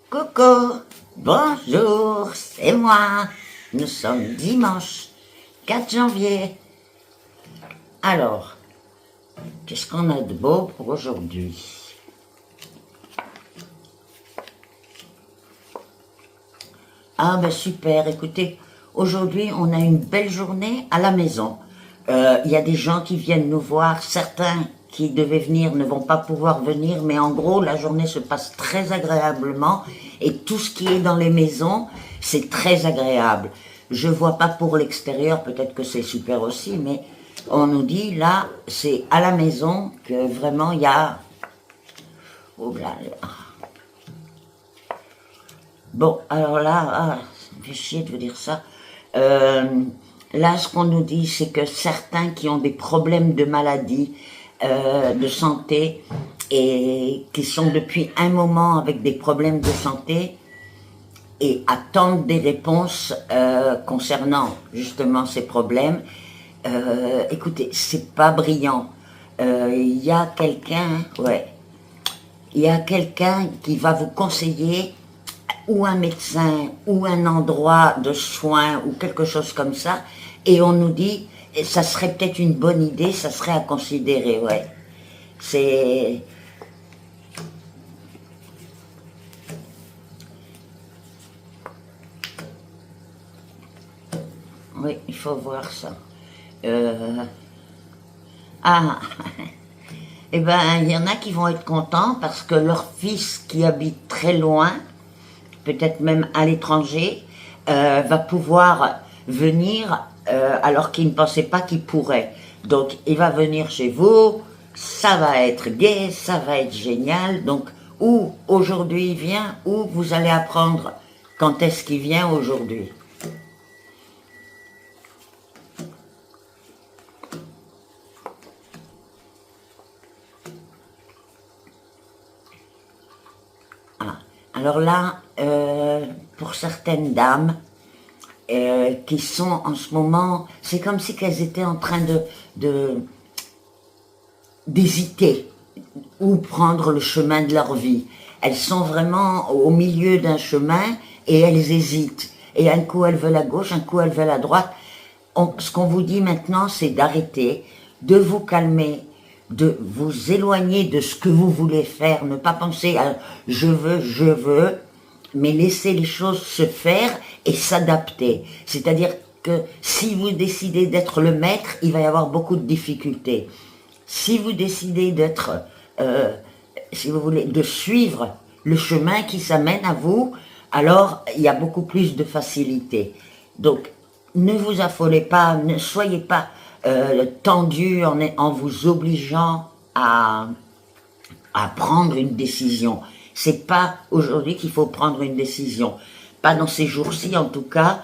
Coucou, bonjour, c'est moi. Nous sommes dimanche 4 janvier. Alors, qu'est-ce qu'on a de beau pour aujourd'hui? Ah ben super, écoutez, aujourd'hui on a une belle journée à la maison. Il y a des gens qui viennent nous voir, certains qui devaient venir ne vont pas pouvoir venir, mais en gros la journée se passe très agréablement et tout ce qui est dans les maisons, c'est très agréable. Je vois pas pour l'extérieur, peut-être que c'est super aussi, mais on nous dit là, c'est à la maison que vraiment il y a... Oh là là. Bon, alors là, ça me fait chier de vous dire ça. Là, ce qu'on nous dit, c'est que certains qui ont des problèmes de maladie, de santé, et qui sont depuis un moment avec des problèmes de santé, et attendent des réponses concernant justement ces problèmes. Écoutez, c'est pas brillant. Il y a quelqu'un, il y a quelqu'un qui va vous conseiller ou un médecin, ou un endroit de soins, ou quelque chose comme ça, et on nous dit, ça serait peut-être une bonne idée, ça serait à considérer, ouais. C'est... Oui, il faut voir ça. Ah, eh ben, il y en a qui vont être contents parce que leur fils qui habite très loin, peut-être même à l'étranger, va pouvoir venir alors qu'il ne pensait pas qu'il pourrait. Donc il va venir chez vous, ça va être gai, ça va être génial. Donc ou aujourd'hui il vient, ou vous allez apprendre quand est-ce qu'il vient aujourd'hui. Ah. Alors là, pour certaines dames, qui sont en ce moment, c'est comme si qu'elles étaient en train d'hésiter où prendre le chemin de leur vie. Elles sont vraiment au milieu d'un chemin et elles hésitent. Et un coup elles veulent à gauche, un coup elles veulent à droite. Ce qu'on vous dit maintenant, c'est d'arrêter, de vous calmer, de vous éloigner de ce que vous voulez faire, ne pas penser à je veux, mais laisser les choses se faire et s'adapter. C'est-à-dire que si vous décidez d'être le maître, il va y avoir beaucoup de difficultés. Si vous décidez d'être, si vous voulez, de suivre le chemin qui s'amène à vous, alors il y a beaucoup plus de facilité. Donc, ne vous affolez pas, ne soyez pas tendu en vous obligeant à prendre une décision. C'est pas aujourd'hui qu'il faut prendre une décision. Pas dans ces jours-ci, en tout cas.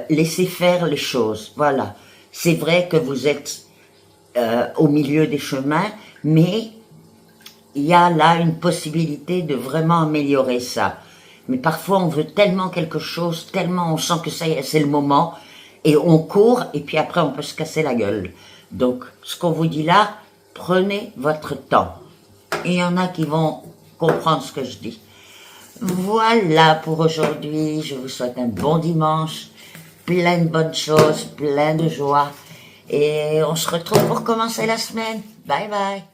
Laissez faire les choses. Voilà. C'est vrai que vous êtes au milieu des chemins, mais il y a là une possibilité de vraiment améliorer ça. Mais parfois, on veut tellement quelque chose, tellement on sent que ça y est, c'est le moment, et on court, et puis après, on peut se casser la gueule. Donc, ce qu'on vous dit là, prenez votre temps. Et il y en a qui vont comprendre ce que je dis. Voilà pour aujourd'hui. Je vous souhaite un bon dimanche, plein de bonnes choses, plein de joie. Et on se retrouve pour commencer la semaine. Bye bye.